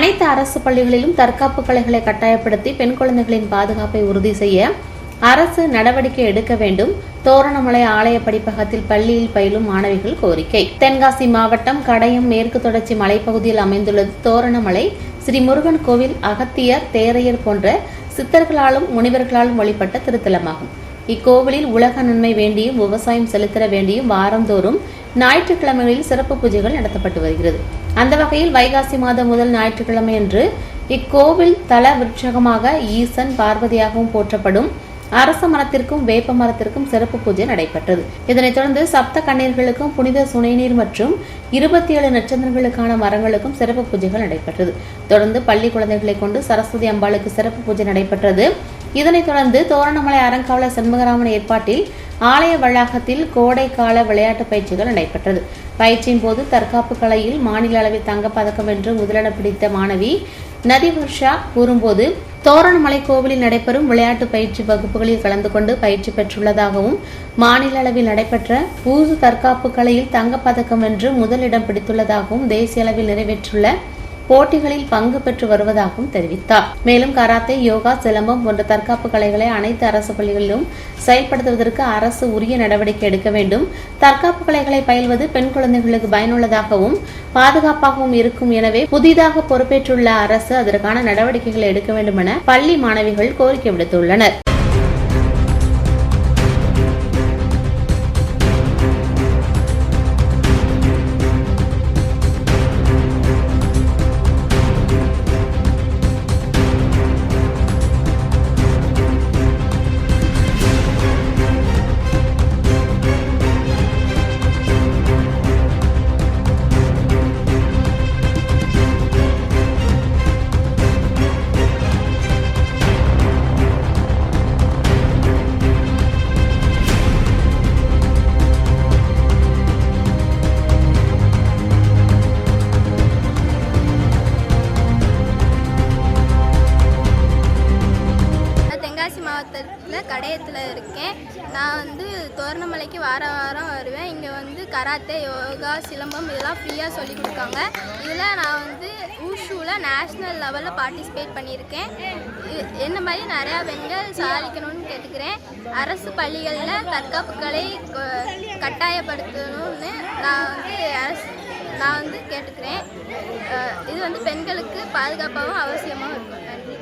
அனைத்து அரசு பள்ளிகளிலும் தற்காப்பு கலைகளை கட்டாயப்படுத்தி பெண் குழந்தைகளின் பாதுகாப்பை உறுதி செய்ய அரசு நடவடிக்கை எடுக்க வேண்டும். தோரணமலை ஆலய படிப்பகத்தில் பள்ளியில் பயிலும் மாணவிகள் கோரிக்கை. தென்காசி மாவட்டம் கடையம் மேற்கு தொடர்ச்சி மலைப்பகுதியில் அமைந்துள்ளது தோரணமலை ஸ்ரீ முருகன் கோவில். அகத்தியர், தேரையர் போன்ற சித்தர்களாலும் முனிவர்களாலும் வழிபட்ட திருத்தலமாகும். இக்கோவிலில் உலக நன்மை வேண்டியும் விவசாயம் செலுத்திட வேண்டியும் வாரந்தோறும் ஞாயிற்றுக்கிழமைகளில் சிறப்பு பூஜைகள் நடத்தப்பட்டு வருகிறது. அந்த வகையில் வைகாசி மாதம் முதல் ஞாயிற்றுக்கிழமை அன்று இக்கோவில் தல விருட்சகமாக ஈசன், பார்வதியாகவும் போற்றப்படும் அரச மரத்திற்கும் வேப்ப மரத்திற்கும் சிறப்பு பூஜை நடைபெற்றது. இதனைத் தொடர்ந்து சப்த கண்ணீர்களுக்கும் புனித சுனைநீர் மற்றும் 27 நட்சத்திரங்களுக்கான மரங்களுக்கும் சிறப்பு பூஜைகள் நடைபெற்றது. தொடர்ந்து பள்ளி குழந்தைகளை கொண்டு சரஸ்வதி அம்பாளுக்கு சிறப்பு பூஜை நடைபெற்றது. இதனைத் தொடர்ந்து தோரணமலை அறங்காவலர் சண்முகராமன் ஏற்பாட்டில் ஆலய வளாகத்தில் கோடை கால விளையாட்டு பயிற்சிகள் நடைபெற்றது. பயிற்சியின் போது தற்காப்பு கலையில் மாநில அளவில் தங்கப்பதக்கம் வென்று முதலிடம் பிடித்த மாணவி நதிவர்ஷா கூறும்போது, தோரணமலை கோவிலில் நடைபெறும் விளையாட்டு பயிற்சி வகுப்புகளில் கலந்து கொண்டு பயிற்சி பெற்றுள்ளதாகவும், மாநில அளவில் நடைபெற்ற ஊசு தற்காப்பு கலையில் தங்கப்பதக்கம் வென்று முதலிடம் பிடித்துள்ளதாகவும், தேசிய அளவில் நிறைவேற்றுள்ள போட்டிகளில் பங்கு பெற்று வருவதாகவும் தெரிவித்தார். மேலும் கராத்தே, யோகா, சிலம்பம் போன்ற தற்காப்பு கலைகளை அனைத்து அரசு பள்ளிகளிலும் செயல்படுத்துவதற்கு அரசு உரிய நடவடிக்கை எடுக்க வேண்டும். தற்காப்பு கலைகளை பயில்வது பெண் குழந்தைகளுக்கு பயனுள்ளதாகவும் பாதுகாப்பாகவும் இருக்கும். எனவே புதிதாக பொறுப்பேற்றுள்ள அரசு அதற்கான நடவடிக்கைகளை எடுக்க வேண்டும் என பள்ளி மாணவிகள் கோரிக்கை விடுத்துள்ளனர். கடையத்தில் இருக்கேன். நான் தோரணமலைக்கு வாரம் வருவேன். இங்கே கராத்தே, யோகா, சிலம்பம் இதெல்லாம் ஃப்ரீயாக சொல்லி கொடுக்காங்க. இதில் நான் ஊஷூவில் நேஷ்னல் லெவலில் பார்ட்டிசிபேட் பண்ணியிருக்கேன். என்ன மாதிரி நிறையா பெண்கள் சாதிக்கணும்னு கேட்டுக்கிறேன். அரசு பள்ளிகளில் தற்காப்பு கலை கட்டாயப்படுத்தணும்னு நான் கேட்டுக்கிறேன். இது பெண்களுக்கு பாதுகாப்பாகவும் அவசியமாகவும் இருக்கும். நன்றி.